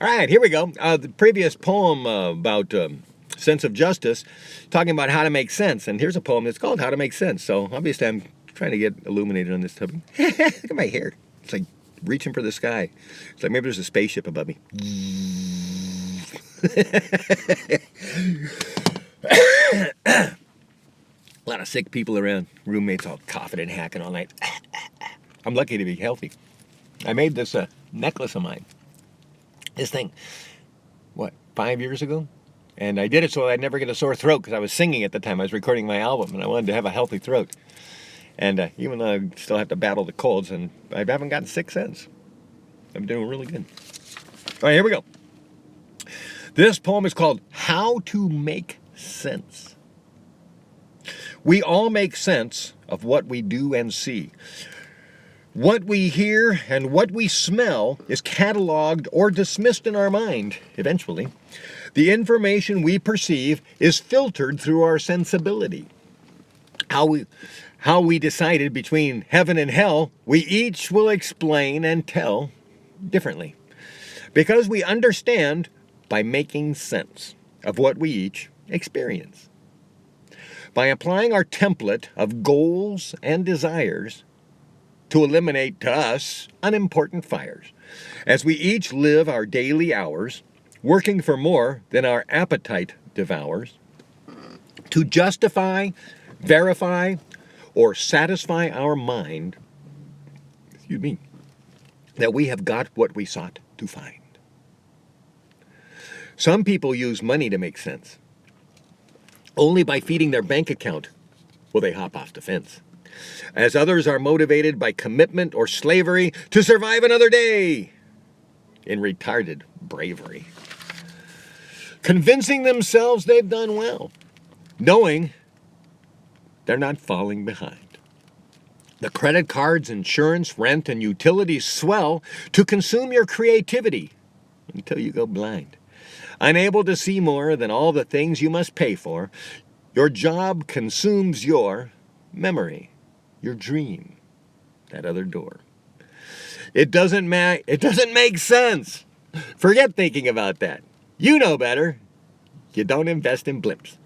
All right, here we go. The previous poem about sense of justice, talking about how to make sense. And here's a poem that's called How to Make Sense. So obviously I'm trying to get illuminated on this topic. Look at my hair. It's like reaching for the sky. It's like maybe there's a spaceship above me. A lot of sick people around. Roommates all coughing and hacking all night. I'm lucky to be healthy. I made this necklace of mine. This thing, 5 years ago? And I did it so I'd never get a sore throat because I was singing at the time. I was recording my album and I wanted to have a healthy throat. And even though I still have to battle the colds, and I haven't gotten sick since. I'm doing really good. All right, here we go. This poem is called How to Make Sense. We all make sense of what we do and see. What we hear and what we smell is cataloged or dismissed in our mind, eventually. The information we perceive is filtered through our sensibility. How we decided between heaven and hell, we each will explain and tell differently. Because we understand by making sense of what we each experience. By applying our template of goals and desires to eliminate, to us, unimportant fires, as we each live our daily hours, working for more than our appetite devours, to justify, verify, or satisfy our mind, that we have got what we sought to find. Some people use money to make sense. Only by feeding their bank account will they hop off the fence. As others are motivated by commitment or slavery to survive another day in retarded bravery. Convincing themselves they've done well, knowing they're not falling behind. The credit cards, insurance, rent, and utilities swell to consume your creativity until you go blind. Unable to see more than all the things you must pay for, your job consumes your memory, your dream, that other door. It doesn't make sense. Forget thinking about that. You know better. You don't invest in blimps.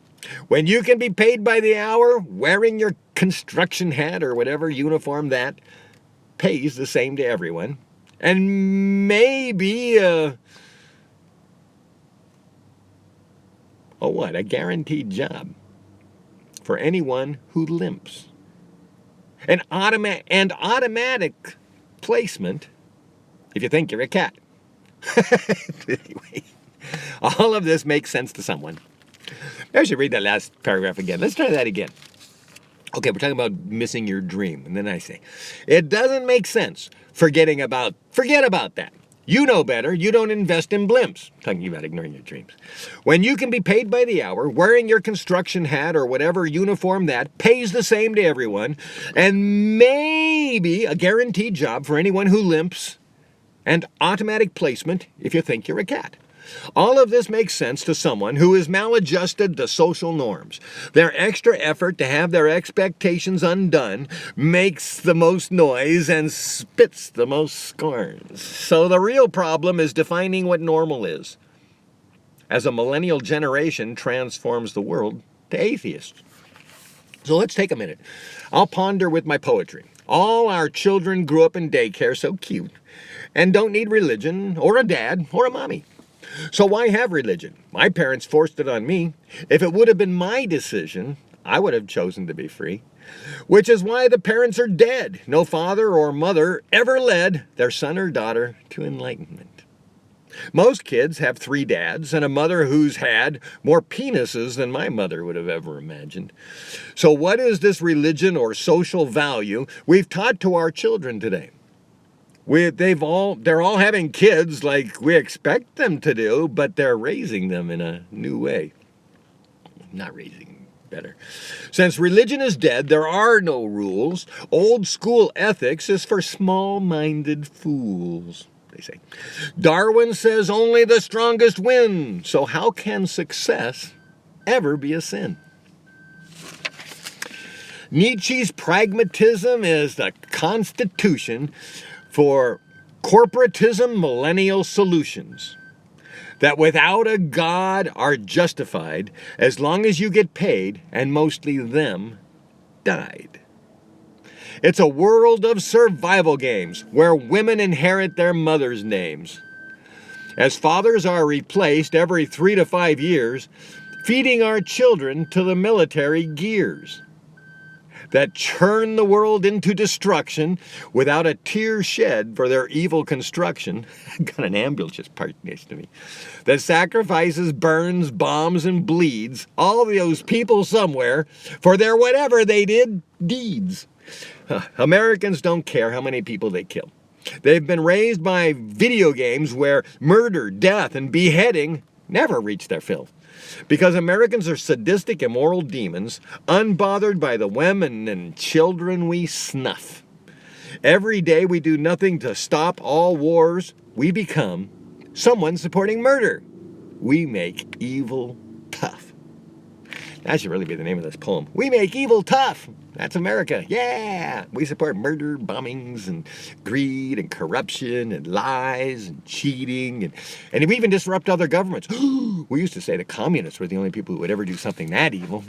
When you can be paid by the hour, wearing your construction hat or whatever uniform that pays the same to everyone, and maybe a guaranteed job for anyone who limps. And automatic placement if you think you're a cat. Anyway, all of this makes sense to someone. I should read that last paragraph again. Let's try that again. Okay, we're talking about missing your dream. And then I say, it doesn't make sense. Forget about that. You know better. You don't invest in blimps. Talking about ignoring your dreams. When you can be paid by the hour, wearing your construction hat or whatever uniform that pays the same to everyone, and maybe a guaranteed job for anyone who limps, and automatic placement if you think you're a cat. All of this makes sense to someone who is maladjusted to social norms. Their extra effort to have their expectations undone makes the most noise and spits the most scorns. So the real problem is defining what normal is, as a millennial generation transforms the world to atheists. So let's take a minute. I'll ponder with my poetry. All our children grew up in daycare so cute and don't need religion or a dad or a mommy. So why have religion? My parents forced it on me. If it would have been my decision, I would have chosen to be free. Which is why the parents are dead. No father or mother ever led their son or daughter to enlightenment. Most kids have 3 dads and a mother who's had more penises than my mother would have ever imagined. So what is this religion or social value we've taught to our children today? They're all having kids like we expect them to do, but they're raising them in a new way. Not raising better. Since religion is dead, there are no rules. Old school ethics is for small-minded fools, they say. Darwin says only the strongest win. So how can success ever be a sin? Nietzsche's pragmatism is the constitution for corporatism millennial solutions. that without a God are justified as long as you get paid, and mostly them died. It's a world of survival games where women inherit their mothers' names. As fathers are replaced every 3 to 5 years, feeding our children to the military gears that churn the world into destruction without a tear shed for their evil construction. Got an ambulance just parked next to me. That sacrifices, burns, bombs, and bleeds all those people somewhere for their whatever they did deeds. Americans don't care how many people they kill. They've been raised by video games where murder, death, and beheading never reach their fill. Because Americans are sadistic, immoral demons, unbothered by the women and children we snuff. Every day we do nothing to stop all wars, we become someone supporting murder. We make evil tough. That should really be the name of this poem. We make evil tough. That's America. Yeah. We support murder, bombings, and greed, and corruption, and lies, and cheating, and we even disrupt other governments. We used to say the communists were the only people who would ever do something that evil.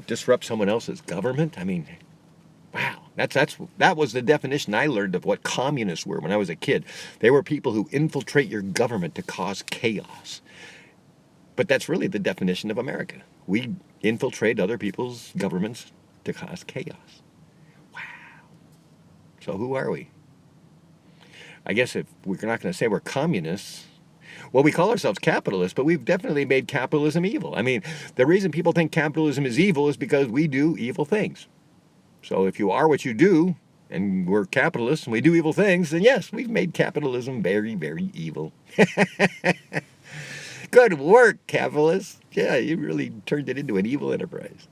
Disrupt someone else's government? I mean, wow. That was the definition I learned of what communists were when I was a kid. They were people who infiltrate your government to cause chaos. But that's really the definition of America. We infiltrate other people's governments to cause chaos. Wow. So who are we? I guess if we're not going to say we're communists, well, we call ourselves capitalists, but we've definitely made capitalism evil. I mean, the reason people think capitalism is evil is because we do evil things. So if you are what you do, and we're capitalists and we do evil things, then yes, we've made capitalism very, very evil. Good work, capitalists. Yeah, you really turned it into an evil enterprise.